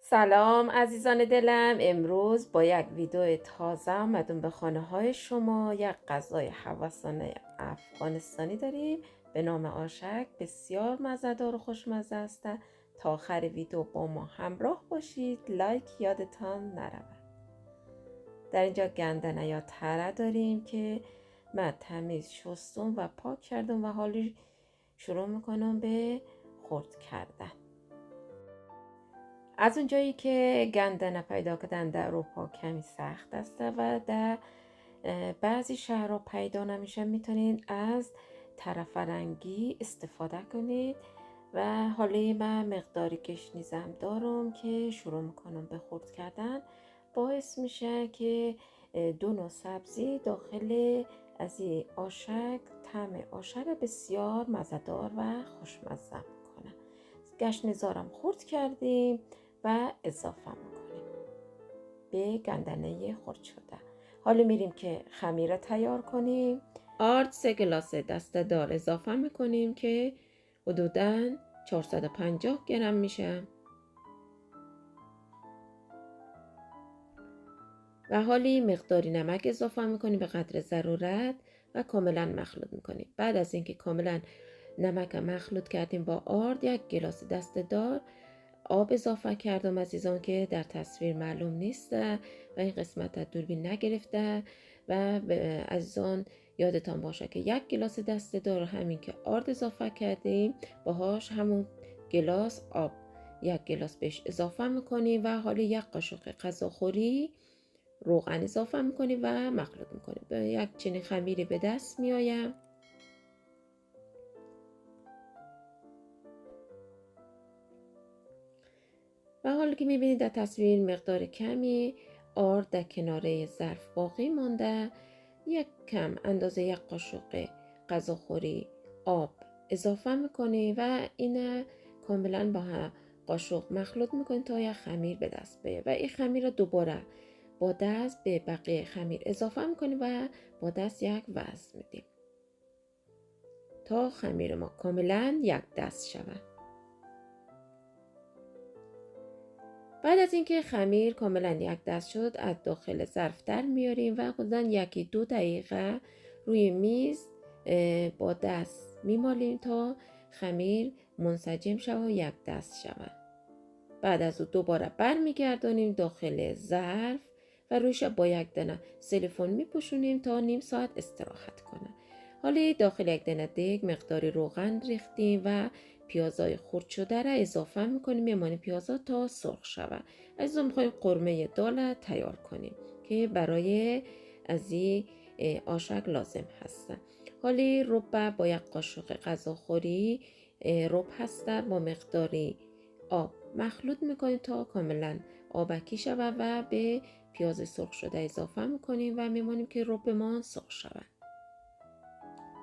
سلام عزیزان دلم. امروز با یک ویدیو تازه آمدم به خانه های شما. یک غذای هوسانه افغانستانی داریم به نام آشک. بسیار مزه‌دار و خوشمزه است. تا آخر ویدیو با ما همراه باشید. لایک یادتان نرود. در اینجا گندنه یا تره داریم که من تمیز شستم و پاک کردم و حالی شروع میکنم به خرد کردن. از اونجایی که گندنه پیدا کردن در اروپا کمی سخت است و در بعضی شهرها پیدا نمیشه، میتونید از تره فرنگی استفاده کنید و حالا من مقداری گشنیزم دارم که شروع میکنم به خرد کردن. باعث میشه که دو نوع سبزی داخل از این آشک طعم آشک بسیار مزه‌دار و خوشمزه میکنه. گشنیزارم خرد کردیم و اضافه میکنیم به گندنه خرد شده. حالا میریم که خمیر تیار کنیم. آرد 3 گلاس دسته دار اضافه میکنیم که حدوداً 450 گرم میشه و حالی مقداری نمک اضافه میکنیم به قدر ضرورت و کاملا مخلوط میکنیم. بعد از اینکه کاملا نمک مخلوط کردیم با آرد، 1 گلاس دسته دار آب اضافه کردم عزیزان که در تصویر معلوم نیست و این قسمت دوربین نگرفته. و عزیزان یادتان باشه که 1 گلاس دسته دار همین که آرد اضافه کردیم باهاش همون گلاس آب 1 گلاس بهش اضافه میکنیم و حالا 1 قاشق غذاخوری روغن اضافه میکنیم و مخلوط میکنیم. به یک چنین خمیری به دست میآیم. و حالا که میبینید در تصویر مقدار کمی آرد در کناره ظرف باقی مانده، یک کم اندازه 1 قاشق غذاخوری آب اضافه میکنیم و این کاملا با قاشق مخلوط میکنیم تا یک خمیر به دست بیاید و این خمیر را دوباره با دست به بقیه خمیر اضافه میکنیم و با دست یک وزن میدیم تا خمیر ما کاملا یک دست شود. بعد از اینکه خمیر کاملا یک دست شد، از داخل ظرف در میاریم و حدوداً 1-2 دقیقه روی میز با دست میمالیم تا خمیر منسجم شود و یک دست شود. بعد از او دوباره برمیگردانیم داخل ظرف و رویش با یک دانه سیلیفون میپوشونیم تا نیم ساعت استراحت کنه. حالا داخل یک دانه دیگ مقداری روغن ریختیم و پیازای خرد شده را اضافه میکنیم. میمانیم پیازا تا سرخ شود. از اون میخوایم قرمه دال تیار کنیم که برای از این آشک لازم هست. حالا رب با 1 قاشق غذاخوری رب هست با مقداری آب مخلوط میکنیم تا کاملا آبکی شود و به پیاز سرخ شده اضافه میکنیم و میمانیم که رب ما سرخ شود.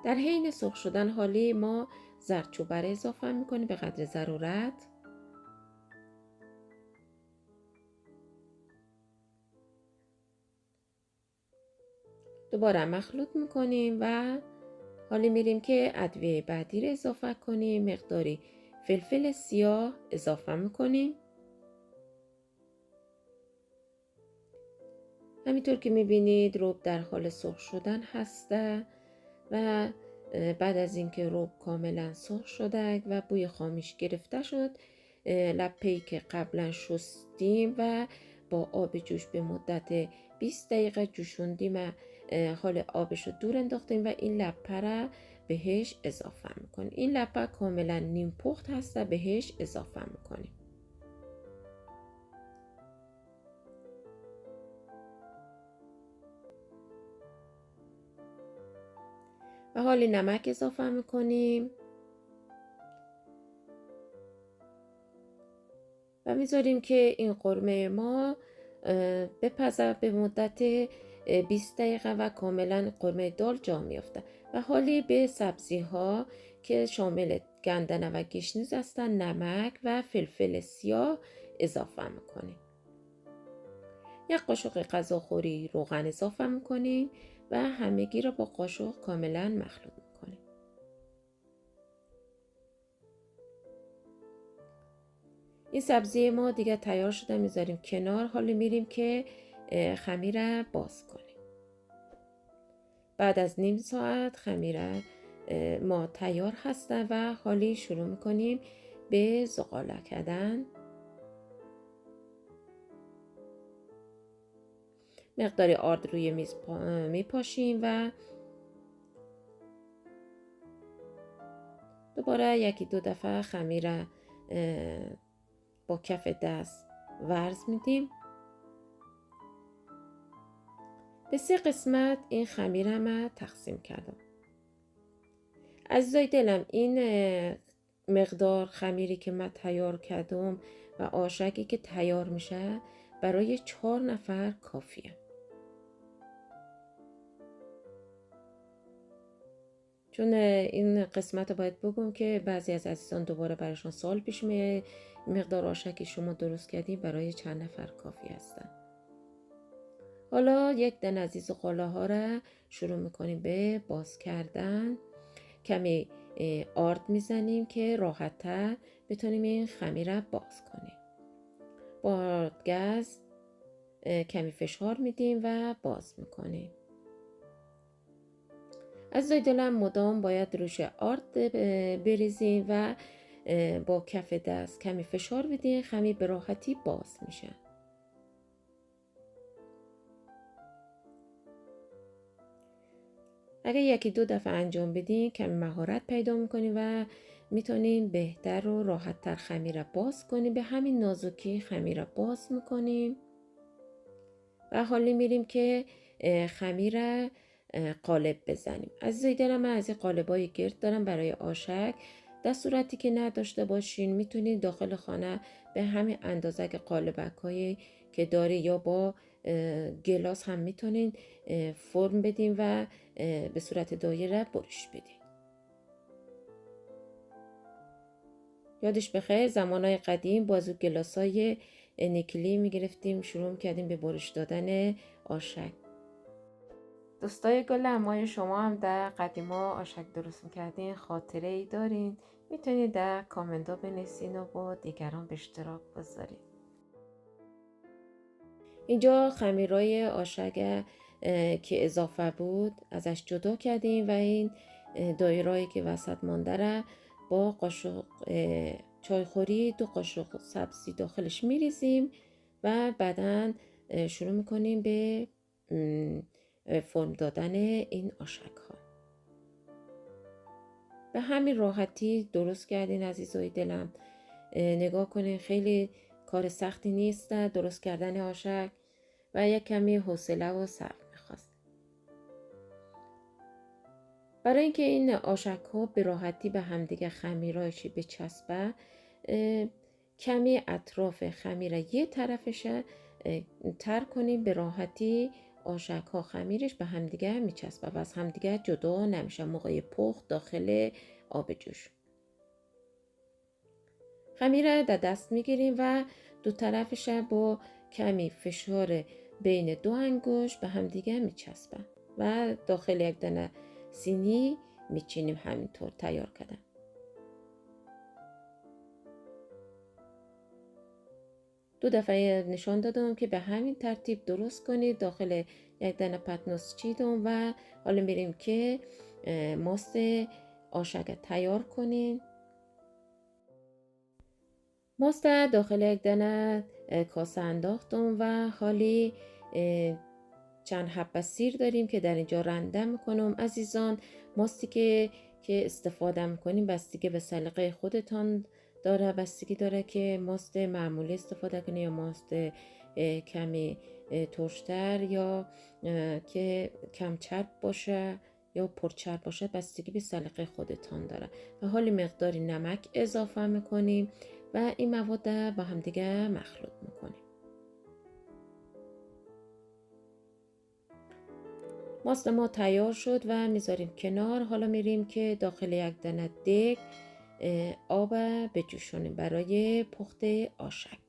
در حین سرخ شدن حالی ما زردچوبه اضافه میکنیم به قدر ضرورت. دوباره مخلوط میکنیم و حالی میریم که ادویه بعدی رو اضافه کنیم. مقداری فلفل سیاه اضافه میکنیم. همینطور که میبینید رب در حال سرخ شدن هسته و بعد از اینکه رب کاملا سرخ شده و بوی خامیش گرفته شد، لپه‌ای که قبلا شستیم و با آب جوش به مدت 20 دقیقه جوشوندیم، حال آبش رو دور انداختیم و این لپه را بهش اضافه میکنیم. این لپه کاملا نیم پخت هست، بهش اضافه میکنیم. و حالی نمک اضافه میکنیم و میذاریم که این قرمه ما بپزه به مدت 20 دقیقه و کاملا قرمه دال جا میافته. و حالی به سبزی ها که شامل گندنه و گشنیز هستند نمک و فلفل سیاه اضافه میکنیم. 1 قاشق غذاخوری روغن اضافه میکنیم و همگی را با قاشق کاملا مخلوط میکنیم. این سبزی ما دیگه تیار شده، میذاریم کنار. حالا میریم که خمیر را باز کنیم. بعد از نیم ساعت خمیر ما تیار هسته و حالی شروع میکنیم به زغاله کردن. مقداری آرد روی میز میپاشیم و دوباره یکی دو دفعه خمیر را با کف دست ورز میدیم. به 3 قسمت این خمیر را تقسیم کردم. عزیزای دلم، این مقدار خمیری که من تیار کردم و آشکی که تیار میشه برای 4 نفر کافیه. چون این قسمت رو باید بگم که بعضی از عزیزان دوباره برایشان سوال پیش میاد مقدار آشکی شما درست کردین برای چند نفر کافی هستن. حالا یک دن از این زغاله ها را شروع میکنیم به باز کردن. کمی آرد میزنیم که راحت تر بتونیم این خمیر را باز کنیم. با گاز کمی فشار میدیم و باز میکنیم. عزیزای دلم، مدام باید روش آرد بریزیم و با کف دست کمی فشار بدیم. خمیر به راحتی باز میشه. اگه یکی دو دفعه انجام بدین کمی مهارت پیدا میکنیم و میتونیم بهتر و راحت تر خمیر را باز کنیم. به همین نازکی خمیر را باز میکنیم و حالی میریم که خمیر را قالب بزنیم. عزیزای دلم، من از این قالبای گرد دارم برای آشک. در صورتی که نداشته باشین میتونید داخل خانه به همین اندازه که قالبکایی که داری یا با گلاس هم میتونین فرم بدین و به صورت دایره برش بدین. یادش بخیر زمانهای قدیم بازو گلاسای نیکلی میگرفتیم، شروع کردیم به برش دادن آشک. دوستای گلم، ما شما هم در قدیما آشک درست میکردین خاطره ای دارین؟ میتونید در کامنت ها بنویسین و با دیگران به اشتراک بذارین. اینجا خمیرای آشک که اضافه بود ازش جدا کردیم و این دایرهایی که وسط مانده را با قاشق چایخوری 2 قاشق سبزی داخلش میریزیم و بعداً شروع میکنیم به فرم دادن این آشک ها. به همین راحتی درست کردین عزیزای دلم. نگاه کنین خیلی کار سختی نیست درست کردن آشک و یک کمی حوصله و صبر میخواست. برای اینکه این آشک ها به راحتی به همدیگه خمیرایشی بچسبه، کمی اطراف خمیر یه طرفش تر کنیم به راحتی آشک ها خمیرش به همدیگه میچسبه و از همدیگه جدا نمیشه موقع پخت داخل آب جوش. خمیر در دست میگیریم و دو طرفش با کمی فشار بین 2 انگشت به همدیگه میچسبه و داخل یک دانه سینی میچینیم. همینطور تیار کردم. دو دفعه نشان دادم که به همین ترتیب درست کنید. داخل یک دانه پتنوس چیدم و حالا میریم که ماست آشک تیار کنیم. ماست داخل یک دانه کاسه انداختم و حالی چند حبه سیر داریم که در اینجا رنده میکنم. عزیزان، ماستی که استفاده میکنیم بستگی به سلیقه خودتان داره. بستگی داره که ماست معمولی استفاده کنید یا ماست کمی ترشتر یا که کم چرب باشه یا پرچرب باشه. بستگی به سلیقه خودتان داره. و حالی مقداری نمک اضافه میکنیم و این مواد با هم دیگه مخلوط میکنیم. ماست ما تیار شد و میذاریم کنار. حالا میریم که داخل یک دانه دیگ آب بجوشونیم برای پخت آشک.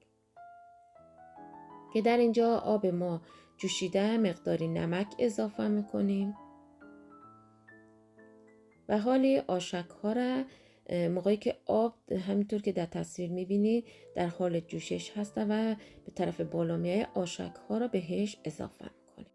که در اینجا آب ما جوشیده، مقداری نمک اضافه میکنیم و حالی آشک ها را موقعی که آب همینطور که در تصویر میبینید در حال جوشش هست و به طرف بالا میایه، آشک ها را بهش اضافه میکنیم.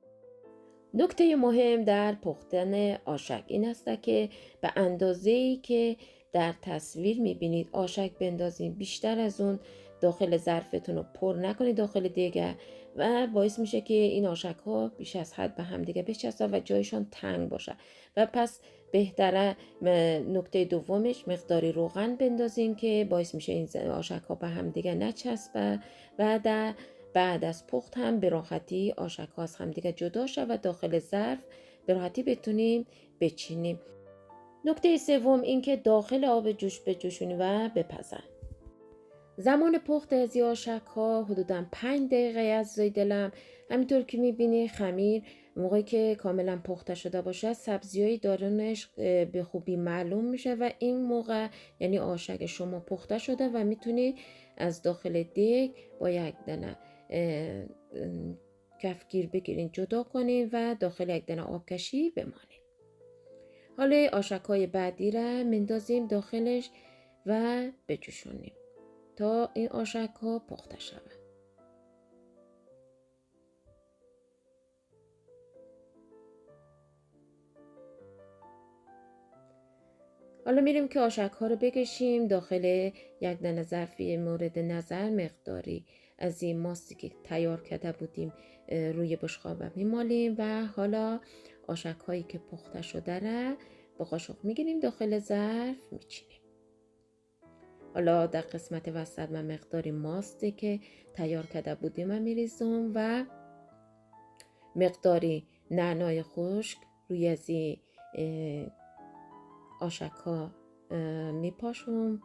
نکته مهم در پختن آشک این است که به اندازه‌ای که در تصویر میبینید آشک بندازین، بیشتر از اون داخل ظرفتون رو پر نکنید داخل دیگه و باعث میشه که این آشک ها بیش از حد به هم دیگه بچسبن و جایشان تنگ باشه و پس بهتره. نکته دومش مقداری روغن بندازین که باعث میشه این آشک ها به هم دیگه نچسبه و بعد از پخت هم به راحتی آشک ها از هم دیگه جدا شه و داخل ظرف به راحتی بتونیم بچینیم. نکته سوم این که داخل آب جوش بجوشونی و بپزن. زمان پخت از آشک ها حدوداً 5 دقیقه عزیزای دلم. همینطور که میبینی خمیر موقعی که کاملا پخته شده باشه سبزیای دارونش به خوبی معلوم میشه و این موقع یعنی آشک شما پخته شده و میتونی از داخل دیگ با یک دانه کفگیر بگیرین جدا کنین و داخل یک دانه آبکشی بمانین. حالا آشک های بعدی را مندازیم داخلش و بجوشونیم تا این آشک ها پخته شود. حالا میریم که آشک ها رو بکشیم داخل یک دانه ظرفی مورد نظر. مقداری از این ماستی که تیار کرده بودیم روی بشقاب میمالیم و حالا آشک هایی که پخته شده را با قاشق میگیریم داخل ظرف میچینیم. حالا در قسمت وسط من مقداری ماستی که تیار کرده بودیم میریزم و مقداری نعنای خشک روی از این آشک ها میپاشم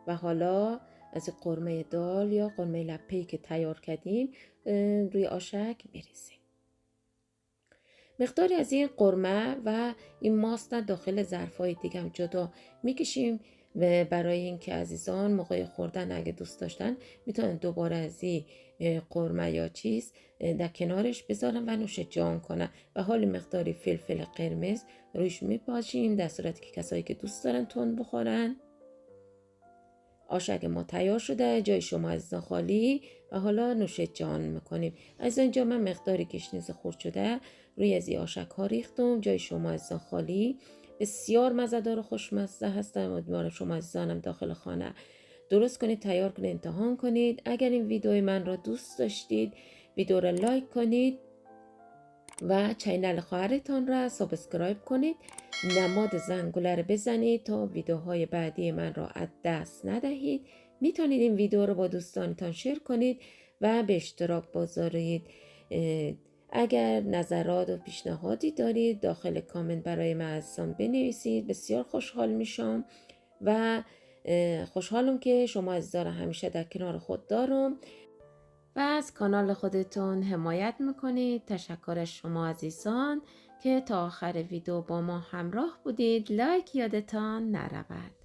و حالا از قرمه دال یا قرمه لپه‌ای که تیار کردیم روی آشک میریزیم. مقداری از این قرمه و این ماست داخل ظرف‌های دیگه هم جدا میکشیم و برای اینکه عزیزان موقع خوردن اگه دوست داشتن میتونن دوباره از این قرمه یا چیز در کنارش بذارن و نوش جان کنن و حال مقداری فلفل قرمز روش میپاشیم در صورتی که کسایی که دوست دارن تند بخورن. آشک ما تیار شده، جای شما عزیزان خالی و حالا نوش جان میکنیم. از اینجا من مقداری گشنیز خرد شده روی از این آشک ها ریختم، جای شما عزیزان خالی. بسیار مزه‌دار و خوشمزه هستن. امیدوارم شما عزیزانم داخل خانه درست کنید، تیار کنید، امتحان کنید. اگر این ویدیوی من را دوست داشتید ویدیو را لایک کنید و چینل خواهرتان را سابسکرایب کنید. نماد زنگوله را بزنید تا ویدیوهای بعدی من را از دست ندهید. میتونید این ویدیو را با دوستانتان شیر کنید و به اشتراک بگذارید. اگر نظرات و پیشنهادی دارید داخل کامنت برای من عزیزان بنویسید. بسیار خوشحال میشم و خوشحالم که شما عزیزان همیشه در کنار خود دارم و از کانال خودتون حمایت میکنید. تشکر از شما عزیزان که تا آخر ویدیو با ما همراه بودید. لایک یادتان نرود.